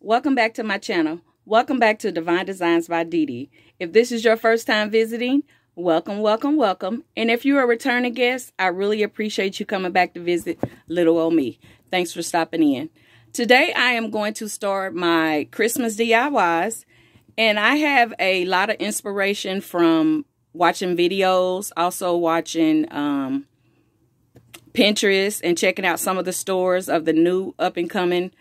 Welcome back to my channel. Welcome back to Divine Designs by Dede. If this is your first time visiting, welcome, welcome, welcome. And if you're a returning guest, I really appreciate you coming back to visit little old me. Thanks for stopping in. Today I am going to start my Christmas DIYs, and I have a lot of inspiration from watching videos, also watching Pinterest and checking out some of the stores of the new up-and-coming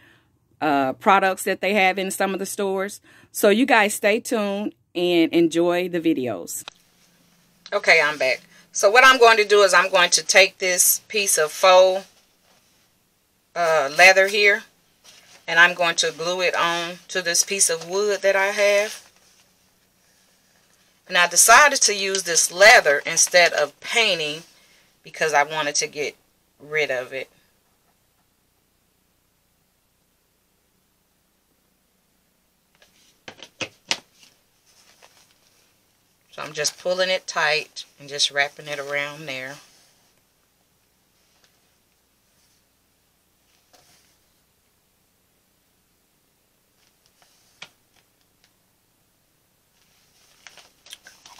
products that they have in some of the stores. So you guys stay tuned and enjoy the videos. Okay, I'm back. So what I'm going to do is I'm going to take this piece of faux leather here, and I'm going to glue it on to this piece of wood that I have. And I decided to use this leather instead of painting because I wanted to get rid of it. So I'm just pulling it tight and just wrapping it around there.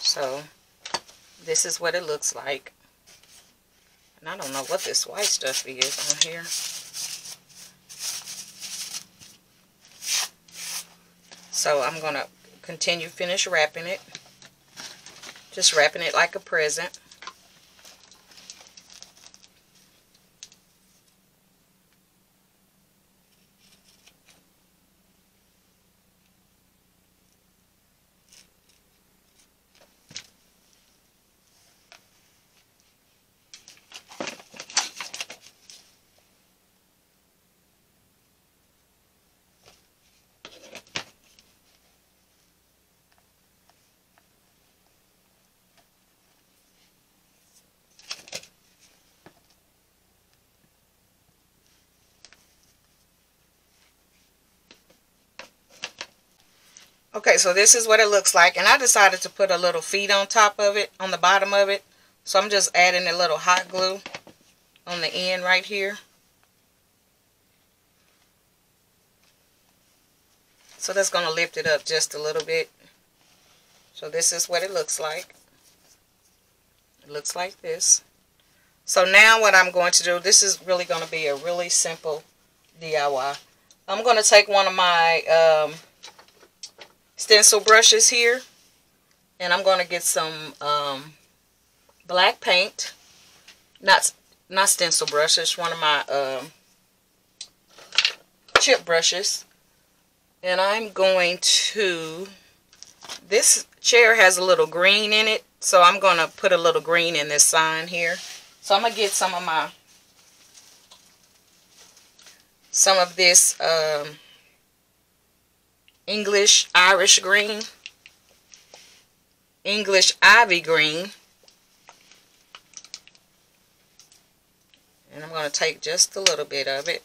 So this is what it looks like. And I don't know what this white stuff is on here. So I'm going to finish wrapping it. Just wrapping it like a present. Okay, so this is what it looks like, and I decided to put a little feet on top of it, on the bottom of it. So I'm just adding a little hot glue on the end right here. So that's going to lift it up just a little bit. So this is what it looks like. It looks like this. So now what I'm going to do, this is really going to be a really simple DIY. I'm going to take one of my stencil brushes here, and I'm going to get some black paint, not stencil brush, it's one of my chip brushes, and I'm going to, this chair has a little green in it, so I'm going to put a little green in this sign here. So I'm going to get some of this English Irish green, English ivy green, and I'm going to take just a little bit of it,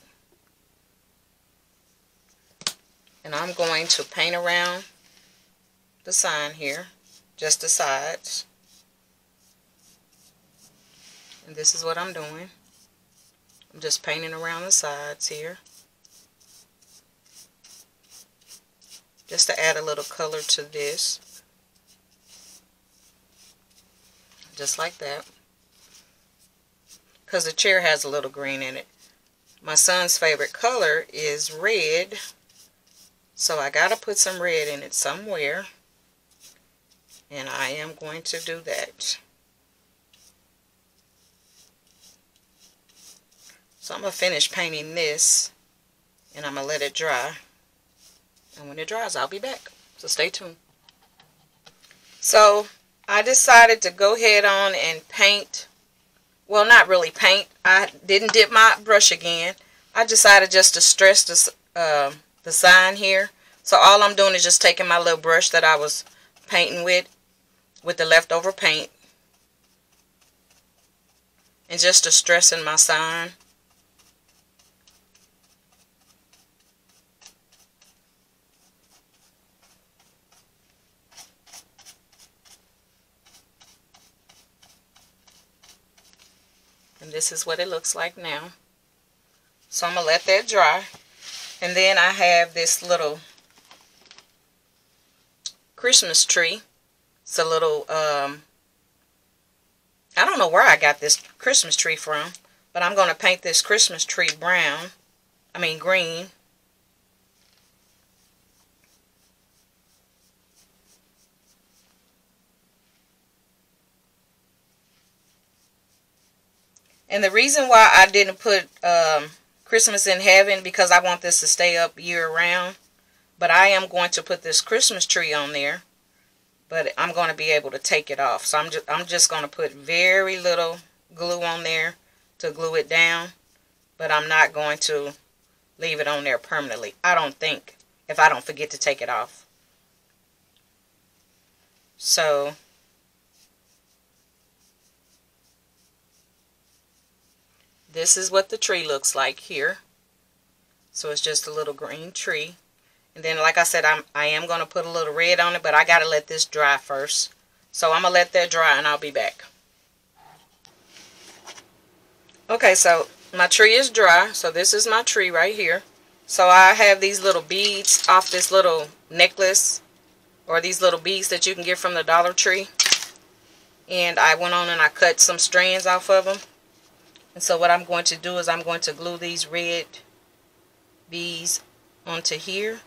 and I'm going to paint around the sign here, just the sides, and this is what I'm doing. I'm just painting around the sides here, just to add a little color to this, just like that, because the chair has a little green in it. My son's favorite color is red, so I gotta put some red in it somewhere, and I am going to do that. So I'm gonna finish painting this, and I'm gonna let it dry. And when it dries, I'll be back. So stay tuned. So I decided to go ahead on and paint. Well, not really paint. I didn't dip my brush again. I decided just to stress the sign here. So all I'm doing is just taking my little brush that I was painting with the leftover paint, and just to stressing my sign. And this is what it looks like now. So I'm going to let that dry. And then I have this little Christmas tree. It's a little, I don't know where I got this Christmas tree from, but I'm going to paint this Christmas tree green. And the reason why I didn't put Christmas in Heaven, because I want this to stay up year round. But I am going to put this Christmas tree on there. But I'm going to be able to take it off. So I'm just going to put very little glue on there to glue it down. But I'm not going to leave it on there permanently. I don't think, if I don't forget to take it off. So this is what the tree looks like here. So it's just a little green tree. And then, like I said, I am going to put a little red on it, but I got to let this dry first. So I'm going to let that dry and I'll be back. Okay, so my tree is dry. So this is my tree right here. So I have these little beads off this little necklace, or these little beads that you can get from the Dollar Tree. And I went on and I cut some strands off of them. And so what I'm going to do is I'm going to glue these red beads onto here.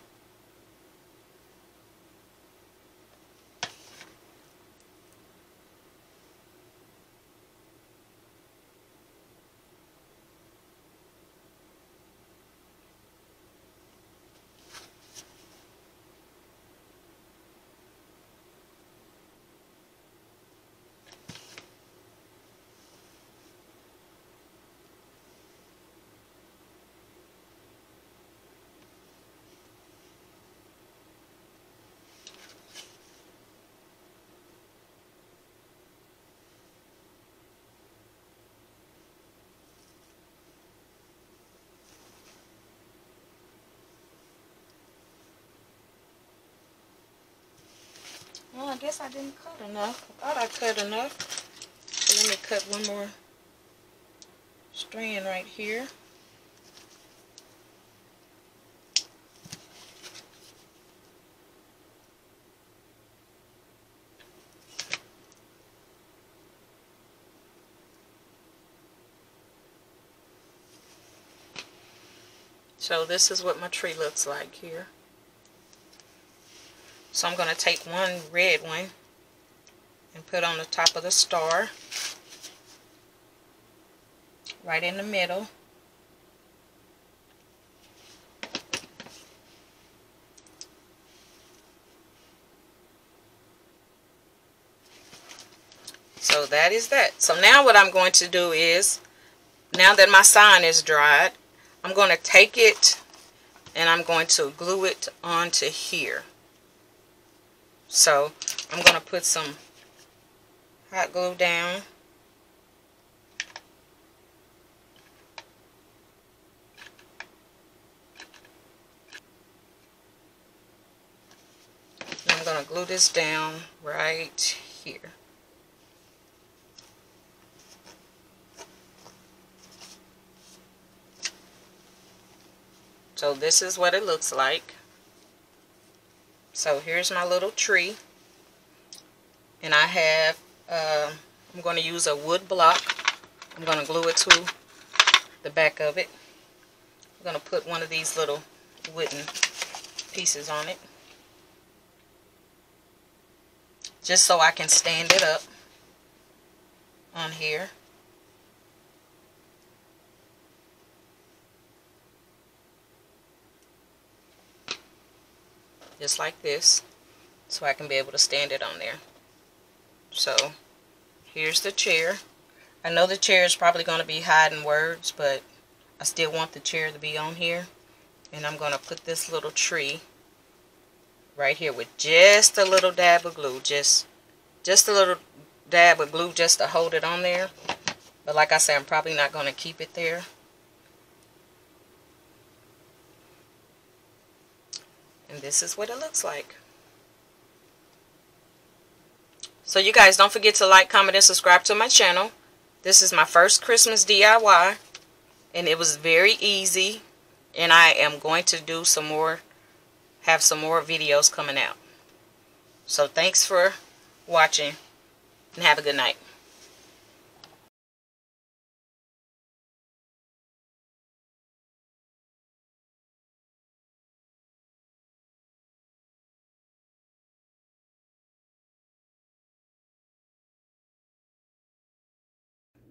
Well, I guess I didn't cut enough. I thought I cut enough. So let me cut one more strand right here. So this is what my tree looks like here. So I'm going to take one red one and put on the top of the star, right in the middle. So that is that. So now what I'm going to do is, now that my sign is dried, I'm going to take it and I'm going to glue it onto here. So I'm going to put some hot glue down. And I'm going to glue this down right here. So this is what it looks like. So here's my little tree, and I have, I'm going to use a wood block. I'm going to glue it to the back of it. I'm going to put one of these little wooden pieces on it, just so I can stand it up on here. Just like this, so I can be able to stand it on there. So here's the chair. I know the chair is probably going to be hiding words, but I still want the chair to be on here. And I'm going to put this little tree right here with just a little dab of glue, just a little dab of glue just to hold it on there. But like I said, I'm probably not going to keep it there. And this is what it looks like. So you guys don't forget to like, comment, and subscribe to my channel. This is my first Christmas DIY. And it was very easy. And I am going to do some more, have some more videos coming out. So thanks for watching and have a good night.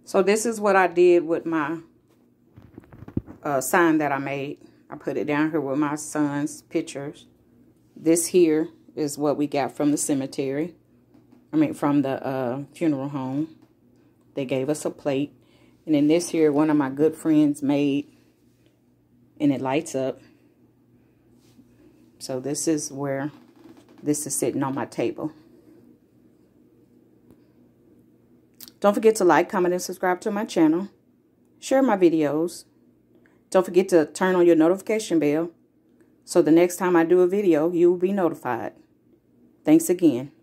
So this is what I did with my sign that I made. I put it down here with my son's pictures. This here is what we got from the cemetery. I mean, from the funeral home. They gave us a plate. And then this here, one of my good friends made. And it lights up. So this is where this is sitting on my table. Don't forget to like, comment, and subscribe to my channel. Share my videos. Don't forget to turn on your notification bell so the next time I do a video, you will be notified. Thanks again.